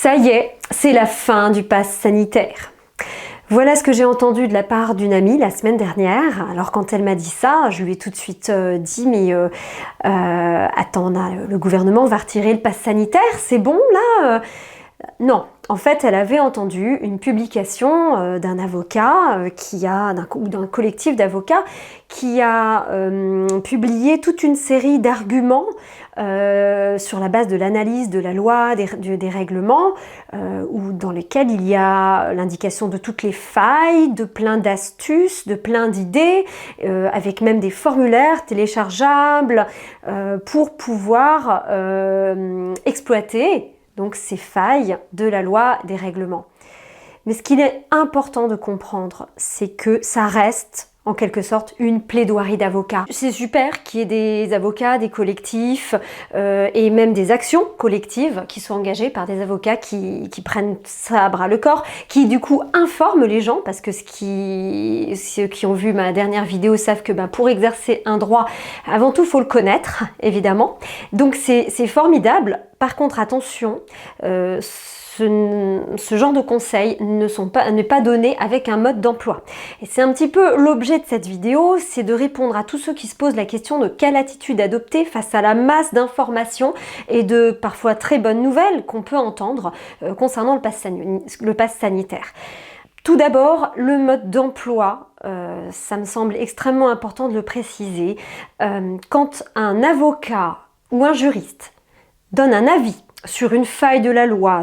Ça y est, c'est la fin du pass sanitaire. Voilà ce que j'ai entendu de la part d'une amie la semaine dernière. Alors quand elle m'a dit ça, je lui ai tout de suite dit mais attends, le gouvernement va retirer le pass sanitaire, c'est bon là Non, en fait elle avait entendu une publication d'un avocat ou d'un collectif d'avocats qui a publié toute une série d'arguments sur la base de l'analyse de la loi, des règlements, ou dans lesquels il y a l'indication de toutes les failles, de plein d'astuces, de plein d'idées, avec même des formulaires téléchargeables pour pouvoir exploiter donc ces failles de la loi, des règlements. Mais ce qu'il est important de comprendre, c'est que ça reste en quelque sorte une plaidoirie d'avocats. C'est super qu'il y ait des avocats, des collectifs et même des actions collectives qui sont engagées par des avocats qui prennent ça à bras le corps, qui du coup informent les gens, parce que ceux qui ont vu ma dernière vidéo savent que pour exercer un droit, avant tout, il faut le connaître, évidemment. Donc c'est formidable. Par contre, attention, ce genre de conseils n'est pas donné avec un mode d'emploi. Et c'est un petit peu l'objet de cette vidéo, c'est de répondre à tous ceux qui se posent la question de quelle attitude adopter face à la masse d'informations et de parfois très bonnes nouvelles qu'on peut entendre concernant le pass sanitaire. Tout d'abord, le mode d'emploi, ça me semble extrêmement important de le préciser. Quand un avocat ou un juriste donne un avis sur une faille de la loi,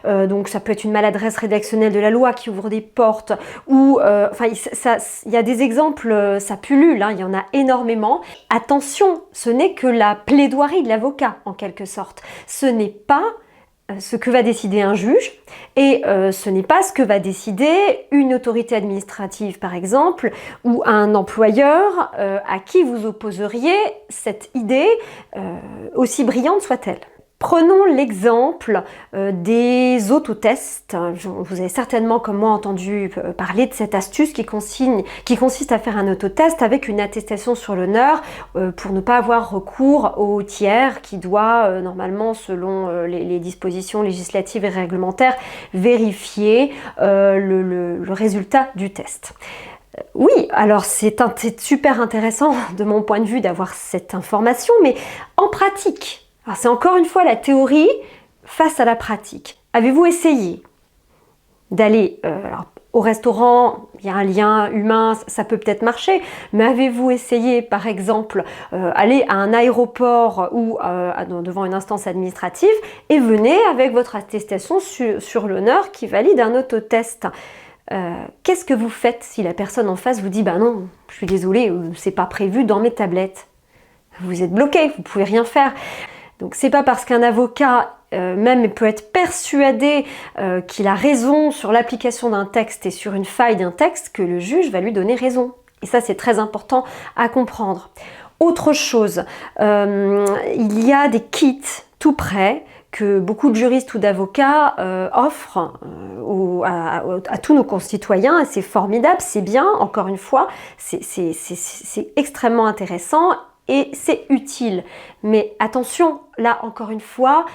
donc ça peut être une maladresse rédactionnelle de la loi qui ouvre des portes, ou il y a des exemples, ça pullule, il y en a énormément. Attention, ce n'est que la plaidoirie de l'avocat en quelque sorte. Ce n'est pas ce que va décider un juge et ce n'est pas ce que va décider une autorité administrative par exemple ou un employeur à qui vous opposeriez cette idée aussi brillante soit-elle. Prenons l'exemple des autotests. Vous avez certainement, comme moi, entendu parler de cette astuce qui consiste à faire un autotest avec une attestation sur l'honneur pour ne pas avoir recours au tiers qui doit, normalement, selon les dispositions législatives et réglementaires, vérifier le résultat du test. Oui, alors c'est super intéressant de mon point de vue d'avoir cette information, mais en pratique, c'est encore une fois la théorie face à la pratique. Avez-vous essayé d'aller au restaurant? Il y a un lien humain, ça peut peut-être marcher, mais avez-vous essayé par exemple aller à un aéroport ou devant une instance administrative et venez avec votre attestation sur l'honneur qui valide un autotest? Qu'est-ce que vous faites si la personne en face vous dit « bah non, je suis désolée, c'est pas prévu dans mes tablettes ». Vous êtes bloqué, vous pouvez rien faire. Donc c'est pas parce qu'un avocat même peut être persuadé qu'il a raison sur l'application d'un texte et sur une faille d'un texte que le juge va lui donner raison. Et ça c'est très important à comprendre. Autre chose, il y a des kits tout prêts que beaucoup de juristes ou d'avocats offrent à tous nos concitoyens, et c'est formidable, c'est bien, encore une fois, c'est extrêmement intéressant et c'est utile. Mais attention, là encore une fois,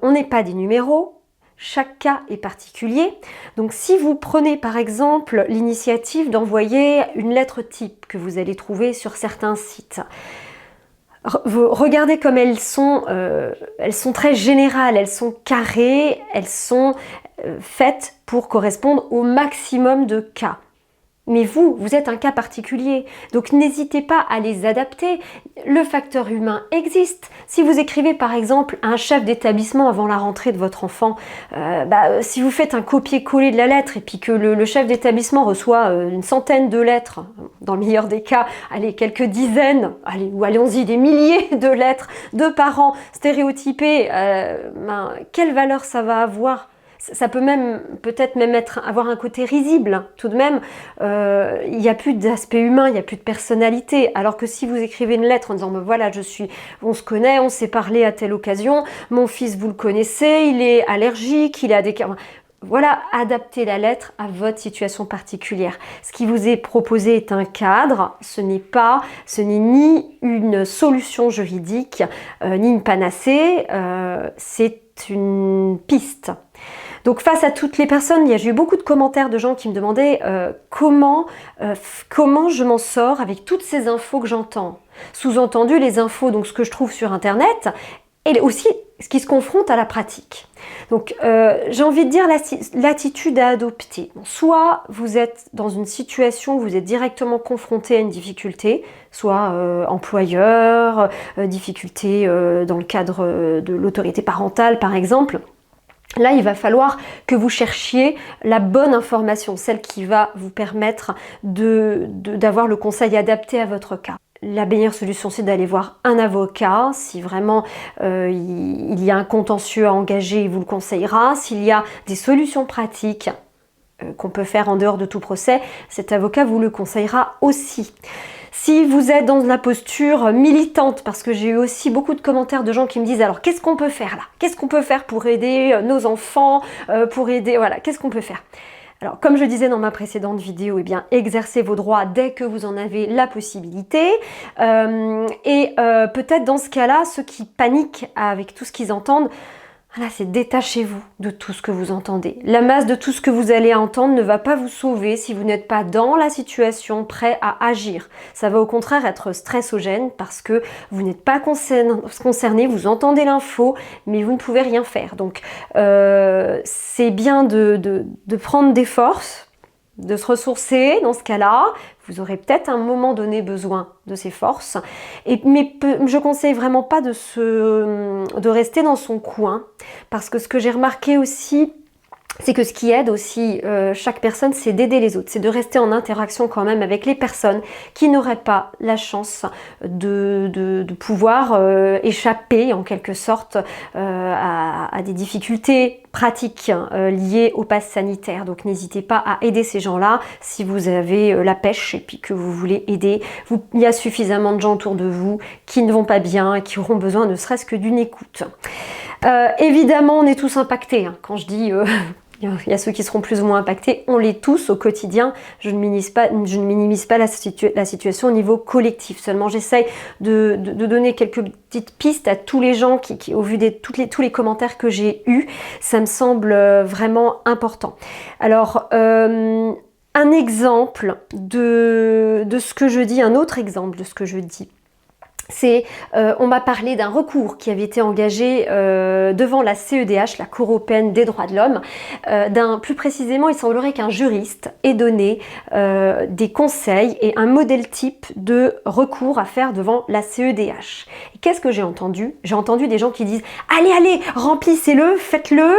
on n'est pas des numéros, chaque cas est particulier. Donc si vous prenez par exemple l'initiative d'envoyer une lettre type que vous allez trouver sur certains sites, regardez comme elles sont très générales, elles sont carrées, elles sont faites pour correspondre au maximum de cas. Mais vous êtes un cas particulier, donc n'hésitez pas à les adapter. Le facteur humain existe. Si vous écrivez par exemple à un chef d'établissement avant la rentrée de votre enfant, si vous faites un copier-coller de la lettre et puis que le chef d'établissement reçoit une centaine de lettres, dans le meilleur des cas, allez, quelques dizaines, allons-y, des milliers de lettres de parents stéréotypés, quelle valeur ça va avoir ? Ça peut peut-être même avoir un côté risible, tout de même, il n'y a plus d'aspect humain, il n'y a plus de personnalité, alors que si vous écrivez une lettre en disant voilà, on se connaît, on s'est parlé à telle occasion, mon fils vous le connaissez, il est allergique, il a des... Voilà, adaptez la lettre à votre situation particulière. Ce qui vous est proposé est un cadre, ce n'est ni une solution juridique, ni une panacée, c'est une piste. Donc face à toutes les personnes, j'ai eu beaucoup de commentaires de gens qui me demandaient comment je m'en sors avec toutes ces infos que j'entends. Sous-entendu les infos, donc ce que je trouve sur internet, et aussi ce qui se confronte à la pratique. Donc j'ai envie de dire l'attitude à adopter. Soit vous êtes dans une situation où vous êtes directement confronté à une difficulté, soit employeur, difficulté dans le cadre de l'autorité parentale par exemple. Là, il va falloir que vous cherchiez la bonne information, celle qui va vous permettre d'avoir le conseil adapté à votre cas. La meilleure solution, c'est d'aller voir un avocat. Si vraiment il y a un contentieux à engager, il vous le conseillera. S'il y a des solutions pratiques qu'on peut faire en dehors de tout procès, cet avocat vous le conseillera aussi. Si vous êtes dans la posture militante, parce que j'ai eu aussi beaucoup de commentaires de gens qui me disent alors qu'est-ce qu'on peut faire là? Qu'est-ce qu'on peut faire pour aider nos enfants, pour aider, voilà, qu'est-ce qu'on peut faire? Alors, comme je disais dans ma précédente vidéo, eh bien, exercez vos droits dès que vous en avez la possibilité. Peut-être dans ce cas-là, ceux qui paniquent avec tout ce qu'ils entendent, voilà, c'est détachez-vous de tout ce que vous entendez. La masse de tout ce que vous allez entendre ne va pas vous sauver si vous n'êtes pas dans la situation, prêt à agir. Ça va au contraire être stressogène parce que vous n'êtes pas concerné, vous entendez l'info, mais vous ne pouvez rien faire. Donc, c'est bien de prendre des forces, de se ressourcer dans ce cas-là. Vous aurez peut-être à un moment donné besoin de ces forces, mais je conseille vraiment pas de rester dans son coin, parce que ce que j'ai remarqué aussi, c'est que ce qui aide aussi chaque personne, c'est d'aider les autres, c'est de rester en interaction quand même avec les personnes qui n'auraient pas la chance de pouvoir échapper en quelque sorte à des difficultés pratiques liées au pass sanitaire. Donc n'hésitez pas à aider ces gens-là si vous avez la pêche et puis que vous voulez aider. Il y a suffisamment de gens autour de vous qui ne vont pas bien et qui auront besoin ne serait-ce que d'une écoute. Évidemment, on est tous impactés. Hein. Quand je dis il y a ceux qui seront plus ou moins impactés, on l'est tous au quotidien. Je ne minimise pas la situation au niveau collectif. Seulement, j'essaye de donner quelques petites pistes à tous les gens qui au vu de tous les commentaires que j'ai eus, ça me semble vraiment important. Alors, un exemple de ce que je dis, un autre exemple de ce que je dis, c'est, on m'a parlé d'un recours qui avait été engagé devant la CEDH, la Cour européenne des droits de l'homme. Plus précisément, il semblerait qu'un juriste ait donné des conseils et un modèle type de recours à faire devant la CEDH. Et qu'est-ce que j'ai entendu? J'ai entendu des gens qui disent « Allez, allez, remplissez-le, faites-le,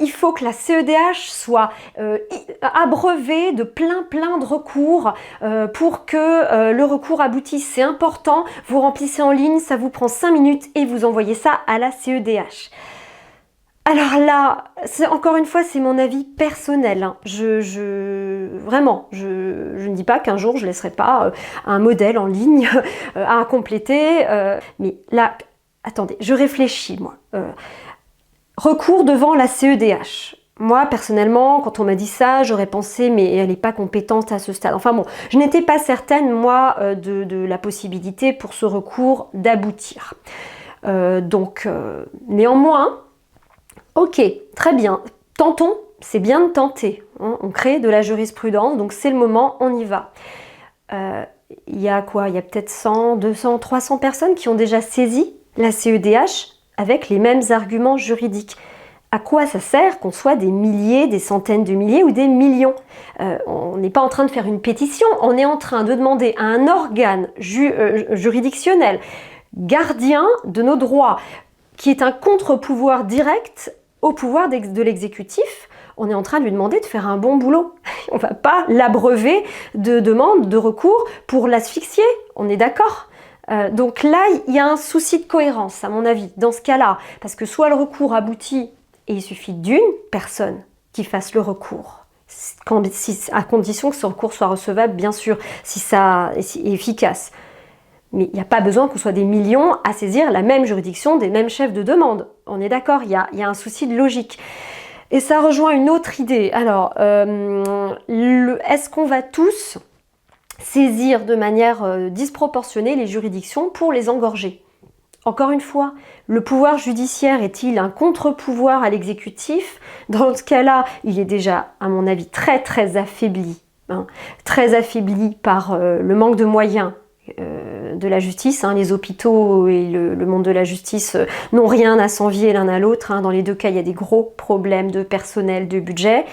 il faut que la CEDH soit abreuvée de plein de recours pour que le recours aboutisse. C'est important, vous remplissez en ligne, ça vous prend 5 minutes et vous envoyez ça à la CEDH. » Alors là, encore une fois, c'est mon avis personnel. Hein. Vraiment, je ne dis pas qu'un jour je ne laisserai pas un modèle en ligne à compléter. Mais là, attendez, je réfléchis, moi. Recours devant la CEDH. Moi, personnellement, quand on m'a dit ça, j'aurais pensé, mais elle n'est pas compétente à ce stade. Enfin bon, je n'étais pas certaine, moi, de la possibilité pour ce recours d'aboutir. Néanmoins, ok, très bien, tentons, c'est bien de tenter. Hein, on crée de la jurisprudence, donc c'est le moment, on y va. Il y a quoi? Il y a peut-être 100, 200, 300 personnes qui ont déjà saisi la CEDH avec les mêmes arguments juridiques. À quoi ça sert qu'on soit des milliers, des centaines de milliers ou des millions? On n'est pas en train de faire une pétition, on est en train de demander à un organe juridictionnel, gardien de nos droits, qui est un contre-pouvoir direct au pouvoir de l'exécutif, on est en train de lui demander de faire un bon boulot. On ne va pas l'abreuver de demandes, de recours pour l'asphyxier, on est d'accord? Donc là, il y a un souci de cohérence, à mon avis, dans ce cas-là, parce que soit le recours aboutit et il suffit d'une personne qui fasse le recours, à condition que ce recours soit recevable, bien sûr, si ça est efficace. Mais il n'y a pas besoin qu'on soit des millions à saisir la même juridiction des mêmes chefs de demande. On est d'accord, il y a un souci de logique. Et ça rejoint une autre idée. Alors, est-ce qu'on va tous saisir de manière disproportionnée les juridictions pour les engorger? Encore une fois, le pouvoir judiciaire est-il un contre-pouvoir à l'exécutif? Dans ce cas-là, il est déjà, à mon avis, très affaibli, hein, très affaibli par le manque de moyens de la justice. Hein. Les hôpitaux et le monde de la justice n'ont rien à s'envier l'un à l'autre. Hein. Dans les deux cas, il y a des gros problèmes de personnel, de budget.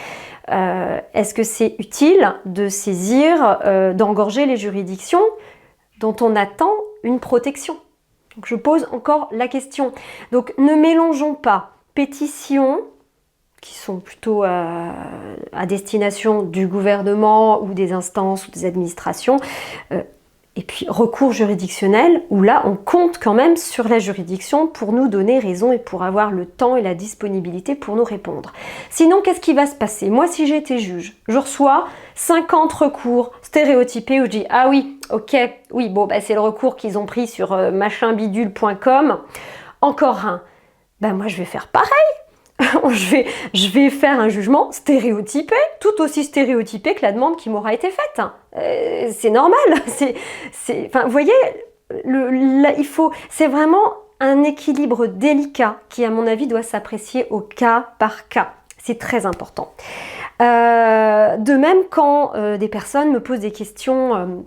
Est-ce que c'est utile de saisir, d'engorger les juridictions dont on attend une protection? Donc je pose encore la question. Donc ne mélangeons pas pétitions, qui sont plutôt à destination du gouvernement ou des instances ou des administrations, et puis recours juridictionnel, où là on compte quand même sur la juridiction pour nous donner raison et pour avoir le temps et la disponibilité pour nous répondre. Sinon, qu'est-ce qui va se passer? Moi, si j'ai été juge, je reçois 50 recours stéréotypés où je dis « Ah oui, ok, oui, bon, bah, c'est le recours qu'ils ont pris sur machinbidule.com. Encore un. » Ben moi, je vais faire pareil. je vais faire un jugement stéréotypé, tout aussi stéréotypé que la demande qui m'aura été faite. C'est normal. Enfin, vous voyez, c'est vraiment un équilibre délicat qui, à mon avis, doit s'apprécier au cas par cas. C'est très important. De même, quand des personnes me posent des questions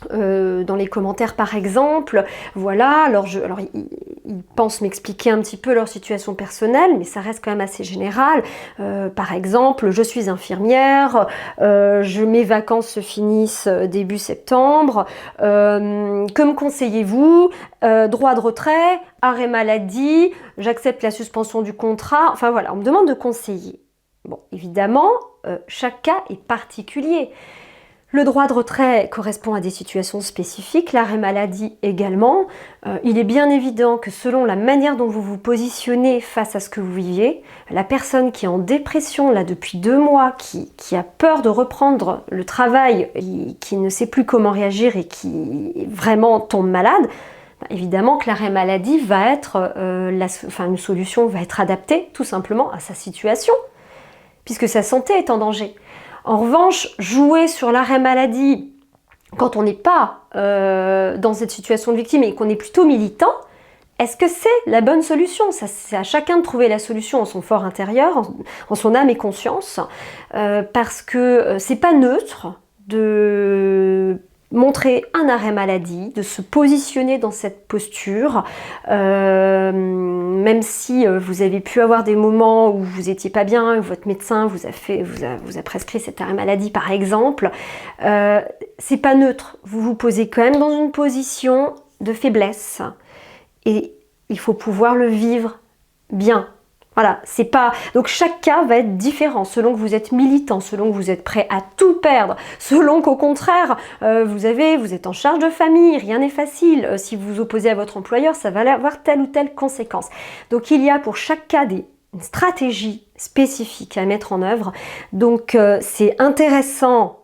dans les commentaires par exemple, voilà, alors ils pensent m'expliquer un petit peu leur situation personnelle, mais ça reste quand même assez général. Par exemple, je suis infirmière, mes vacances se finissent début septembre, que me conseillez-vous? Droit de retrait, arrêt maladie, j'accepte la suspension du contrat, enfin voilà, on me demande de conseiller. Bon, évidemment, chaque cas est particulier. Le droit de retrait correspond à des situations spécifiques, l'arrêt maladie également. Il est bien évident que selon la manière dont vous vous positionnez face à ce que vous vivez, la personne qui est en dépression là depuis 2 mois, qui a peur de reprendre le travail, qui ne sait plus comment réagir et qui vraiment tombe malade, évidemment que l'arrêt maladie va être, une solution va être adaptée tout simplement à sa situation, puisque sa santé est en danger. En revanche, jouer sur l'arrêt maladie quand on n'est pas dans cette situation de victime et qu'on est plutôt militant, est-ce que c'est la bonne solution? Ça, c'est à chacun de trouver la solution en son fort intérieur, en son âme et conscience, parce que c'est pas neutre de montrer un arrêt maladie, de se positionner dans cette posture, même si vous avez pu avoir des moments où vous n'étiez pas bien, où votre médecin vous a prescrit cet arrêt maladie par exemple, c'est pas neutre. Vous vous posez quand même dans une position de faiblesse et il faut pouvoir le vivre bien. Voilà, c'est pas... Donc chaque cas va être différent selon que vous êtes militant, selon que vous êtes prêt à tout perdre, selon qu'au contraire, vous êtes en charge de famille, rien n'est facile. Si vous vous opposez à votre employeur, ça va avoir telle ou telle conséquence. Donc il y a pour chaque cas une stratégie spécifique à mettre en œuvre. Donc c'est intéressant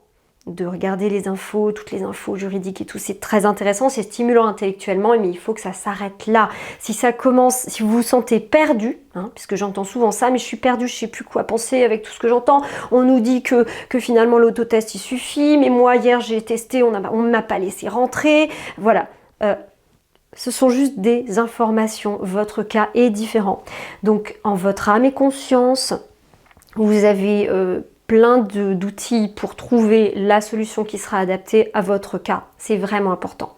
de regarder les infos, toutes les infos juridiques et tout, c'est très intéressant, c'est stimulant intellectuellement, mais il faut que ça s'arrête là. Si ça commence, si vous vous sentez perdu, hein, puisque j'entends souvent ça, mais je suis perdu, je sais plus quoi penser avec tout ce que j'entends, on nous dit que finalement l'autotest il suffit, mais moi hier j'ai testé, on ne m'a pas laissé rentrer, voilà. Ce sont juste des informations, votre cas est différent. Donc en votre âme et conscience, vous avez plein d'outils pour trouver la solution qui sera adaptée à votre cas. C'est vraiment important.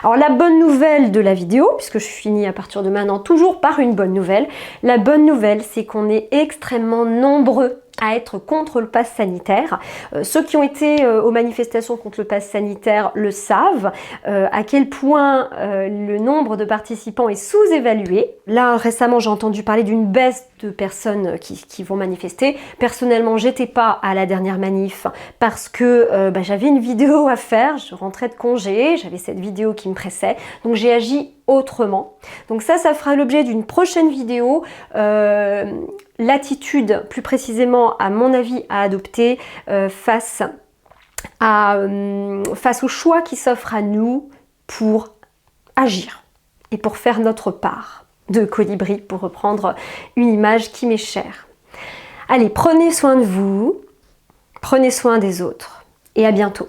Alors la bonne nouvelle de la vidéo, puisque je finis à partir de maintenant toujours par une bonne nouvelle, la bonne nouvelle c'est qu'on est extrêmement nombreux à être contre le pass sanitaire. Ceux qui ont été aux manifestations contre le pass sanitaire le savent, à quel point le nombre de participants est sous-évalué. Là, récemment, j'ai entendu parler d'une baisse de personnes qui vont manifester. Personnellement, j'étais pas à la dernière manif parce que j'avais une vidéo à faire, je rentrais de congé, j'avais cette vidéo qui me pressait, donc j'ai agi autrement. Donc ça fera l'objet d'une prochaine vidéo. L'attitude, plus précisément, à mon avis, à adopter face au choix qui s'offre à nous pour agir et pour faire notre part de colibri, pour reprendre une image qui m'est chère. Allez, prenez soin de vous, prenez soin des autres et à bientôt.